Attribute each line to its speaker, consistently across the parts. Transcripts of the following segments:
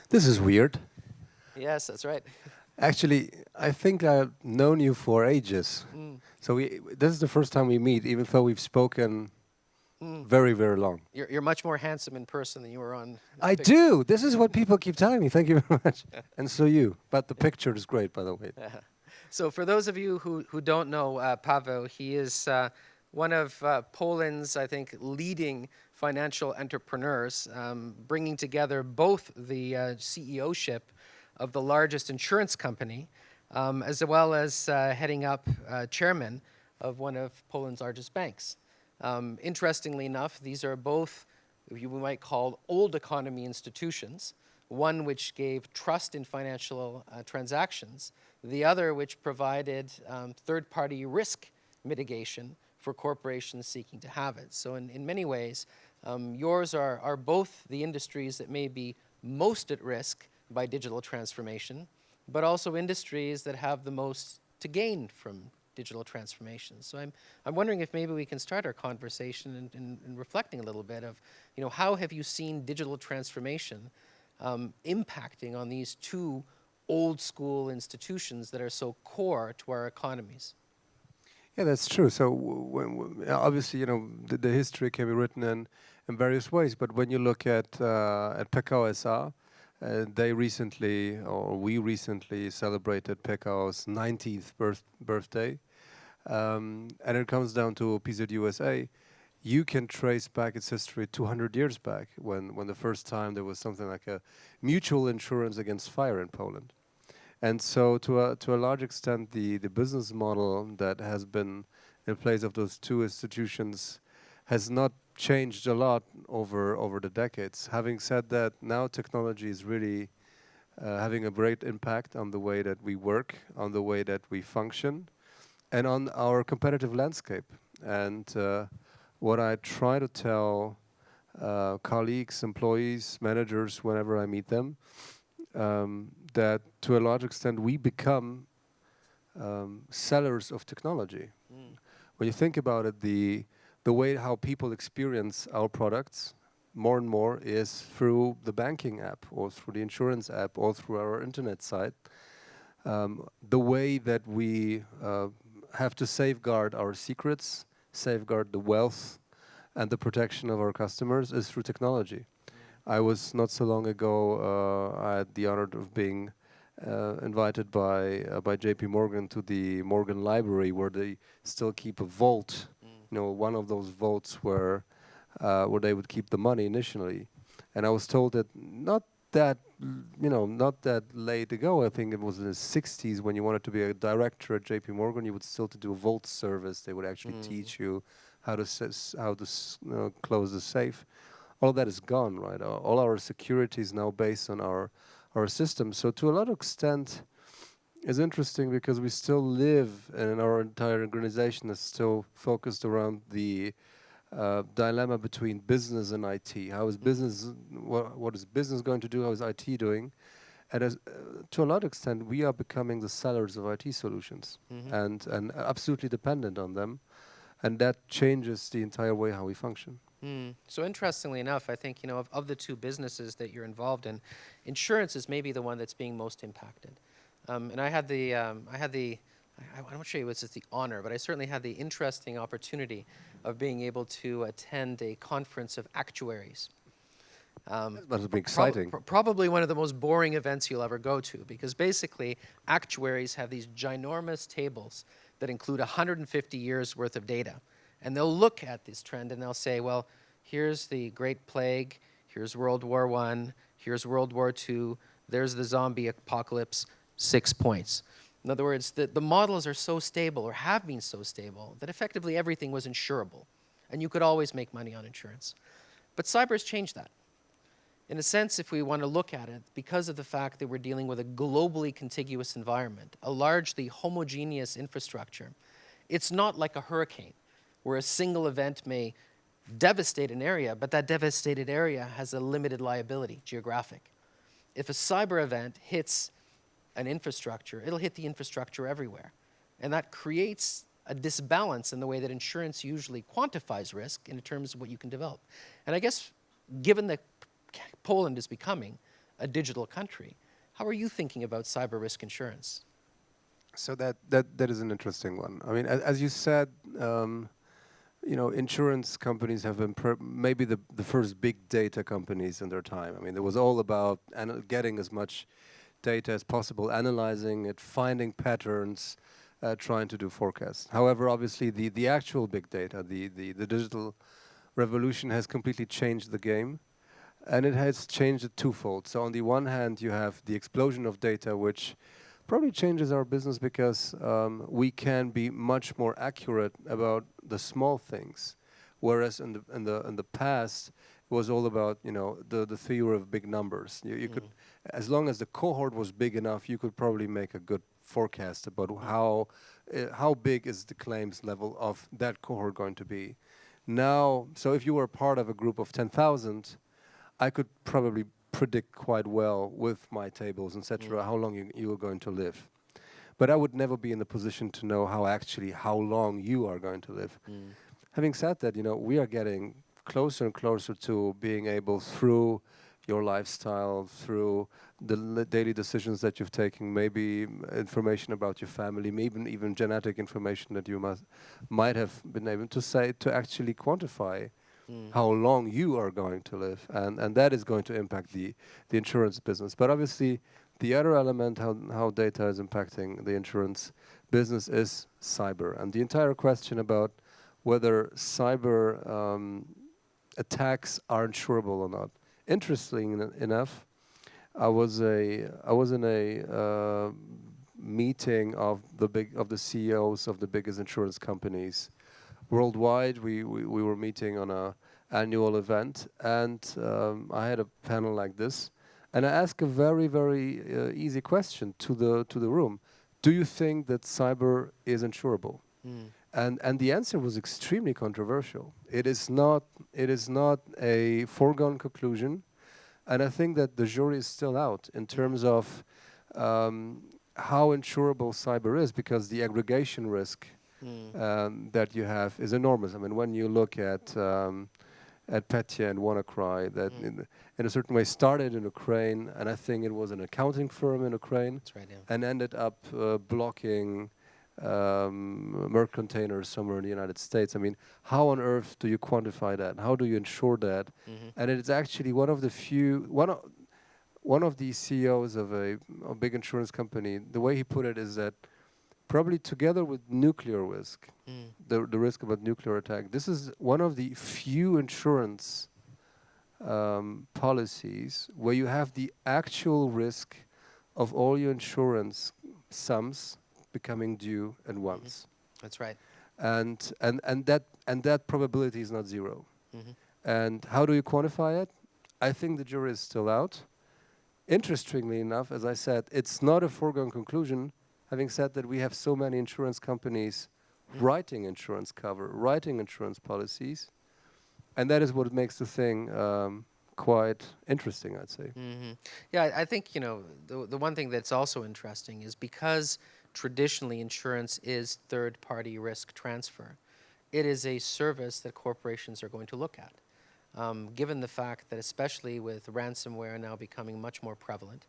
Speaker 1: This is weird.
Speaker 2: Yes, that's right.
Speaker 1: Actually, I think I've known you for ages.
Speaker 2: Mm,
Speaker 1: So this is the first time we meet, even though we've spoken
Speaker 2: mm.
Speaker 1: very, very long.
Speaker 2: You're much more handsome in person than you were on
Speaker 1: I
Speaker 2: that picture.
Speaker 1: do. This is what people keep telling me. Thank you very much. And so you. But the picture is great, by the way.
Speaker 2: So for those of you who don't know Paweł, he is one of Poland's, I think, leading financial entrepreneurs, bringing together both the CEO-ship of the largest insurance company, as well as heading up chairman of one of Poland's largest banks. Interestingly enough, these are both we might call old economy institutions, one which gave trust in financial transactions, the other which provided third-party risk mitigation for corporations seeking to have it. So in many ways, yours are both the industries that may be most at risk by digital transformation, but also industries that have the most to gain from digital transformation. So I'm wondering if maybe we can start our conversation in reflecting a little bit of, how have you seen digital transformation impacting on these two old school institutions that are so core to our economies?
Speaker 1: Yeah, that's true. So obviously, the history can be written in various ways. But when you look at Pekao SA, they recently, or we recently celebrated Pekao's 90th birthday. And it comes down to PZ USA. You can trace back its history 200 years back when the first time there was something like a mutual insurance against fire in Poland. And so to a large extent, the business model that has been in place of those two institutions has not changed a lot over the decades. Having said that, now technology is really having a great impact on the way that we work, on the way that we function, and on our competitive landscape. And what I try to tell colleagues, employees, managers, whenever I meet them, that to a large extent we become sellers of technology.
Speaker 2: Mm.
Speaker 1: When you think about it, the way how people experience our products more and more is through the banking app or through the insurance app or through our internet site. The way that we have to safeguard our secrets, safeguard the wealth and the protection of our customers is through technology. I was not so long ago, I had the honor of being invited by JP Morgan to the Morgan Library, where they still keep a vault, one of those vaults where they would keep the money initially. And I was told that not that late ago, I think it was in the 60s, when you wanted to be a director at JP Morgan, you would still to do a vault service. They would actually teach you how to close the safe. All that is gone, right? All our security is now based on our system. So to a lot of extent, it's interesting because we still live, and our entire organization is still focused around the dilemma between business and IT. How is business? What is business going to do? How is IT doing? And to a large extent, we are becoming the sellers of IT solutions, and absolutely dependent on them, and that changes the entire way how we function.
Speaker 2: So interestingly enough, I think, of the two businesses that you're involved in, insurance is maybe the one that's being most impacted. And I'm not sure it was just the honor, but I certainly had the interesting opportunity of being able to attend a conference of actuaries.
Speaker 1: That must be exciting.
Speaker 2: Probably one of the most boring events you'll ever go to, because basically actuaries have these ginormous tables that include 150 years worth of data. And they'll look at this trend and they'll say, well, here's the Great Plague, here's World War I, here's World War II, there's the zombie apocalypse, 6 points. In other words, the models are so stable, or have been so stable, that effectively everything was insurable. And you could always make money on insurance. But cyber has changed that. In a sense, if we want to look at it, because of the fact that we're dealing with a globally contiguous environment, a largely homogeneous infrastructure, it's not like a hurricane, where a single event may devastate an area, but that devastated area has a limited liability, geographic. If a cyber event hits an infrastructure, it'll hit the infrastructure everywhere. And that creates a disbalance in the way that insurance usually quantifies risk in terms of what you can develop. And I guess, given that Poland is becoming a digital country. How are you thinking about cyber risk insurance?
Speaker 1: So that is an interesting one. I mean, as you said, insurance companies have been maybe the first big data companies in their time. I mean, it was all about getting as much data as possible, analyzing it, finding patterns, trying to do forecasts. However, obviously, the actual big data, the digital revolution has completely changed the game, and it has changed it twofold. So on the one hand, you have the explosion of data, which probably changes our business because we can be much more accurate about the small things, whereas in the past it was all about the theory of big numbers. You could, as long as the cohort was big enough, you could probably make a good forecast about how big is the claims level of that cohort going to be. Now, so if you were part of a group of 10,000, I could probably predict quite well with my tables, etc., how long you are going to live. But I would never be in the position to know how long you are going to live. Having said that, we are getting closer and closer to being able, through your lifestyle, through the daily decisions that you've taken, maybe information about your family, maybe even genetic information that you might have been able to actually quantify how long you are going to live, and that is going to impact the insurance business. But obviously, the other element, how data is impacting the insurance business, is cyber, and the entire question about whether cyber attacks are insurable or not. Interesting enough, I was in a meeting of the CEOs of the biggest insurance companies worldwide. We were meeting on a annual event, and I had a panel like this, and I asked a very, very easy question to the room: do you think that cyber is insurable? And the answer was extremely controversial. It is not a foregone conclusion, and I think that the jury is still out in terms of how insurable cyber is, because the aggregation risk that you have is enormous. I mean, when you look at Petya and WannaCry, that in a certain way started in Ukraine, and I think it was an accounting firm in Ukraine.
Speaker 2: That's right, yeah.
Speaker 1: And ended up blocking Merck containers somewhere in the United States. I mean, how on earth do you quantify that? How do you ensure that? And it's actually one of the CEOs of a big insurance company, the way he put it is that probably together with nuclear risk, the risk of a nuclear attack, this is one of the few insurance policies where you have the actual risk of all your insurance sums becoming due at once.
Speaker 2: That's right.
Speaker 1: And that probability is not zero. And how do you quantify it? I think the jury is still out. Interestingly enough, as I said, it's not a foregone conclusion. Having said that, we have so many insurance companies writing insurance cover, writing insurance policies, and that is what makes the thing quite interesting, I'd say.
Speaker 2: Yeah, I think, the one thing that's also interesting is because traditionally insurance is third-party risk transfer, it is a service that corporations are going to look at. Given the fact that, especially with ransomware now becoming much more prevalent,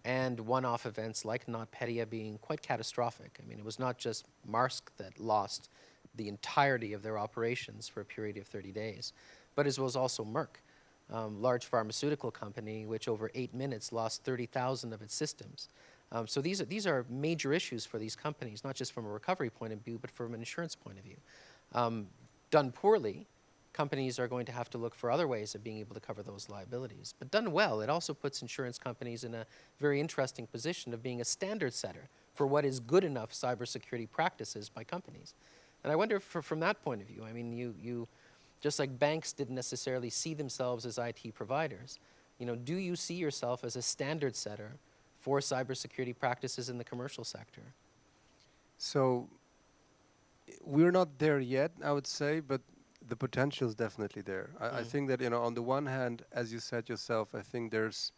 Speaker 2: and one-off events like NotPetya being quite catastrophic. I mean, it was not just Maersk that lost the entirety of their operations for a period of 30 days, but as was also Merck, large pharmaceutical company, which over 8 minutes lost 30,000 of its systems. So these are major issues for these companies, not just from a recovery point of view, but from an insurance point of view. Done poorly, companies are going to have to look for other ways of being able to cover those liabilities. But done well, it also puts insurance companies in a very interesting position of being a standard setter for what is good enough cybersecurity practices by companies. And I wonder, from that point of view, I mean, you just like banks didn't necessarily see themselves as IT providers, do you see yourself as a standard setter for cybersecurity practices in the commercial sector?
Speaker 1: So we're not there yet, I would say, but the potential is definitely there. I think that, on the one hand, as you said yourself, I think there's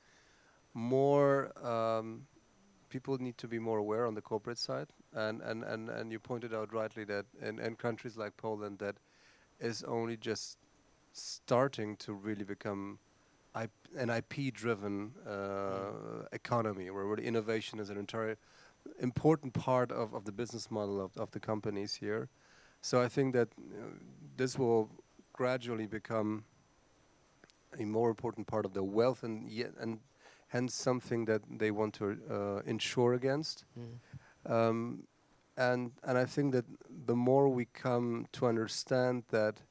Speaker 1: more, people need to be more aware on the corporate side. And you pointed out rightly that in countries like Poland, that is only just starting to really become an IP-driven economy, where the innovation is an entire important part of the business model of the companies here. So I think that this will gradually become a more important part of their wealth, and hence something that they want to insure against. Um, and I think that the more we come to understand that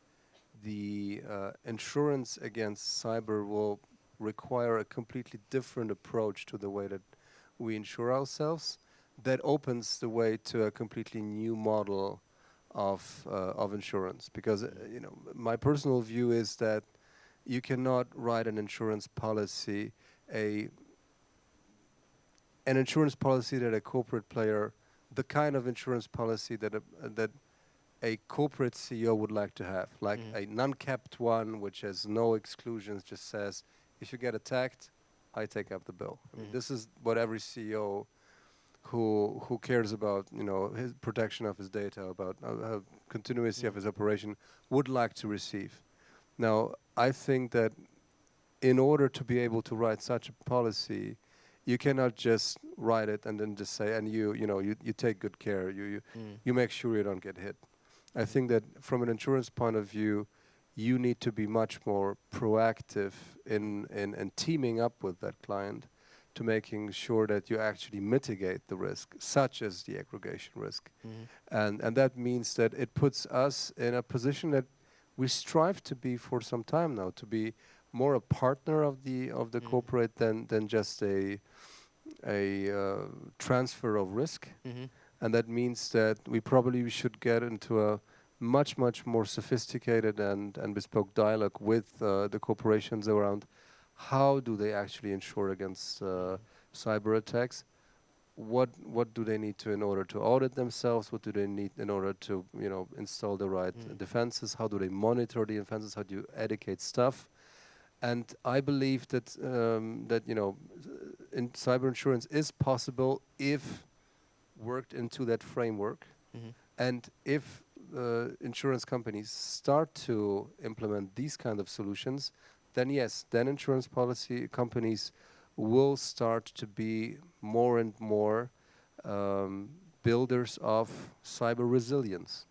Speaker 1: the insurance against cyber will require a completely different approach to the way that we insure ourselves, that opens the way to a completely new model of insurance. Because my personal view is that you cannot write an insurance policy, an insurance policy that a corporate player, the kind of insurance policy that a corporate CEO would like to have, like a non-capped one, which has no exclusions, just says, if you get attacked, I take up the bill. I mean, this is what every CEO who cares about his protection of his data, about continuity of his operation, would like to receive. Now, I think that in order to be able to write such a policy, you cannot just write it and then just say, and you take good care, you make sure you don't get hit. I think that from an insurance point of view, you need to be much more proactive in teaming up with that client to making sure that you actually mitigate the risk, such as the aggregation risk. And that means that it puts us in a position that we strive to be for some time now, to be more a partner of the corporate than just a transfer of risk. And that means that we probably should get into a much more sophisticated and bespoke dialogue with the corporations around how do they actually insure against cyber attacks. What do they need to in order to audit themselves? What do they need in order to install the right defenses? How do they monitor the defenses? How do you educate staff? And I believe that in cyber insurance is possible if worked into that framework, and if insurance companies start to implement these kind of solutions, then yes, then insurance policy companies will start to be more and more builders of cyber resilience.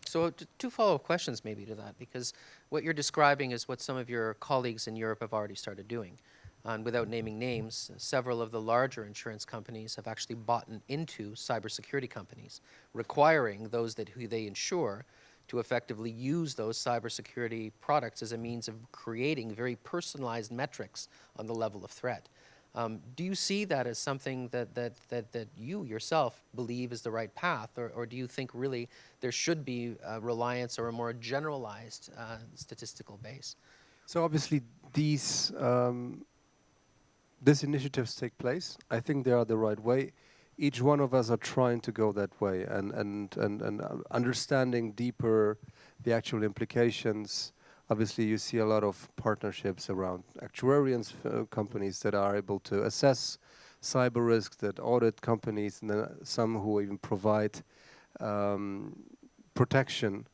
Speaker 2: So two follow-up questions maybe to that, because what you're describing is what some of your colleagues in Europe have already started doing. And without naming names, several of the larger insurance companies have actually bought into cybersecurity companies, requiring those who they insure to effectively use those cybersecurity products as a means of creating very personalized metrics on the level of threat. Do you see that as something that you yourself believe is the right path, or do you think really there should be a reliance or a more generalized statistical base?
Speaker 1: So obviously these initiatives take place. I think they are the right way. Each one of us are trying to go that way and understanding deeper the actual implications. Obviously, you see a lot of partnerships around actuarians, companies that are able to assess cyber risks, that audit companies, and then some who even provide protection,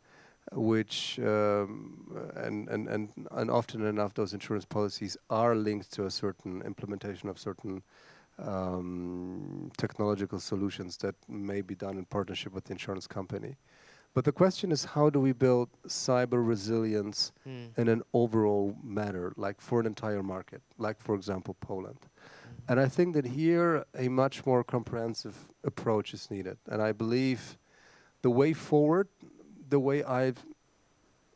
Speaker 1: which and often enough those insurance policies are linked to a certain implementation of certain technological solutions that may be done in partnership with the insurance company. But the question is, how do we build cyber resilience in an overall manner, like for an entire market, like for example Poland? And I think that here a much more comprehensive approach is needed. And I believe the way forward, the way I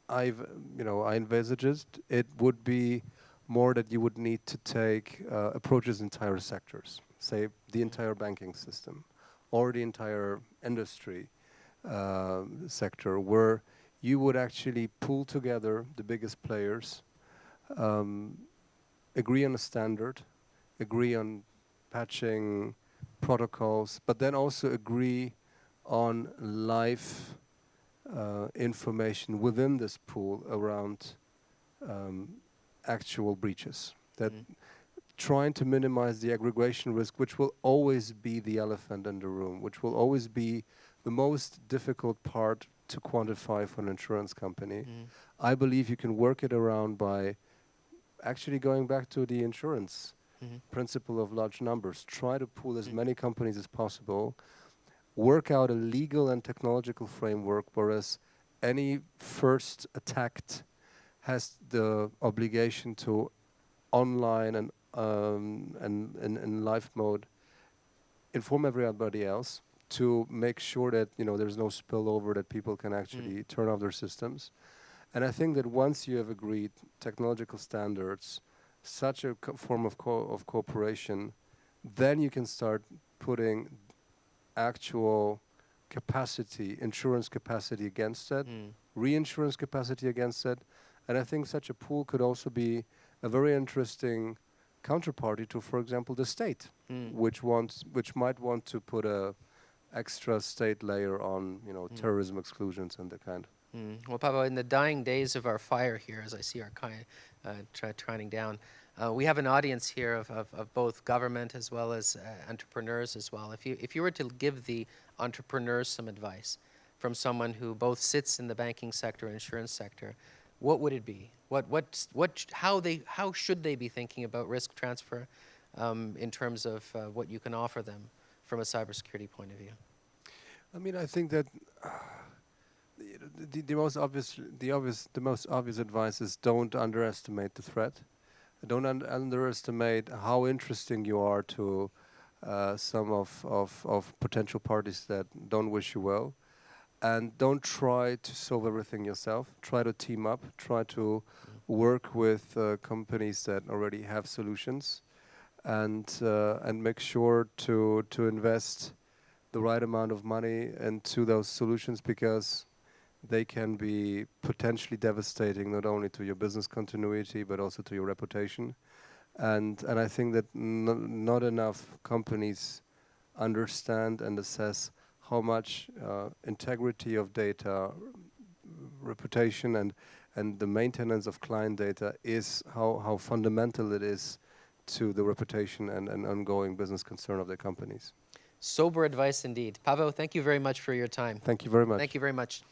Speaker 1: envisaged it would be more that you would need to take approaches entire sectors, say the entire banking system or the entire industry sector, where you would actually pull together the biggest players, agree on a standard, agree on patching protocols, but then also agree on live information within this pool around actual breaches. That trying to minimize the aggregation risk, which will always be the elephant in the room, which will always be the most difficult part to quantify for an insurance company. I believe you can work it around by actually going back to the insurance
Speaker 2: Mhm.
Speaker 1: principle of large numbers, try to pool as many companies as possible, work out a legal and technological framework, whereas any first attacked has the obligation to online and in live mode inform everybody else to make sure that there's no spillover, that people can actually turn off their systems. And I think that once you have agreed technological standards, such a form of cooperation, then you can start putting actual capacity, insurance capacity against it, reinsurance capacity against it. And I think such a pool could also be a very interesting counterparty to, for example, the state, which might want to put a extra state layer on, terrorism exclusions and the kind.
Speaker 2: Well, Pavel, in the dying days of our fire here, as I see our trending down, we have an audience here of both government as well as entrepreneurs as well. If you were to give the entrepreneurs some advice from someone who both sits in the banking sector and insurance sector, what would it be? How should they be thinking about risk transfer in terms of what you can offer them from a cybersecurity point of view?
Speaker 1: I mean, I think that the most obvious advice is don't underestimate the threat. Don't underestimate how interesting you are to some of potential parties that don't wish you well. And don't try to solve everything yourself. Try to team up. Try to work with companies that already have solutions, and make sure to invest the right amount of money into those solutions, because they can be potentially devastating not only to your business continuity but also to your reputation. And I think that not enough companies understand and assess how much integrity of data, reputation, and the maintenance of client data is, how fundamental it is to the reputation and ongoing business concern of their companies.
Speaker 2: Sober advice indeed. Pavel, thank you very much for your time.
Speaker 1: Thank you very much.
Speaker 2: Thank you very much.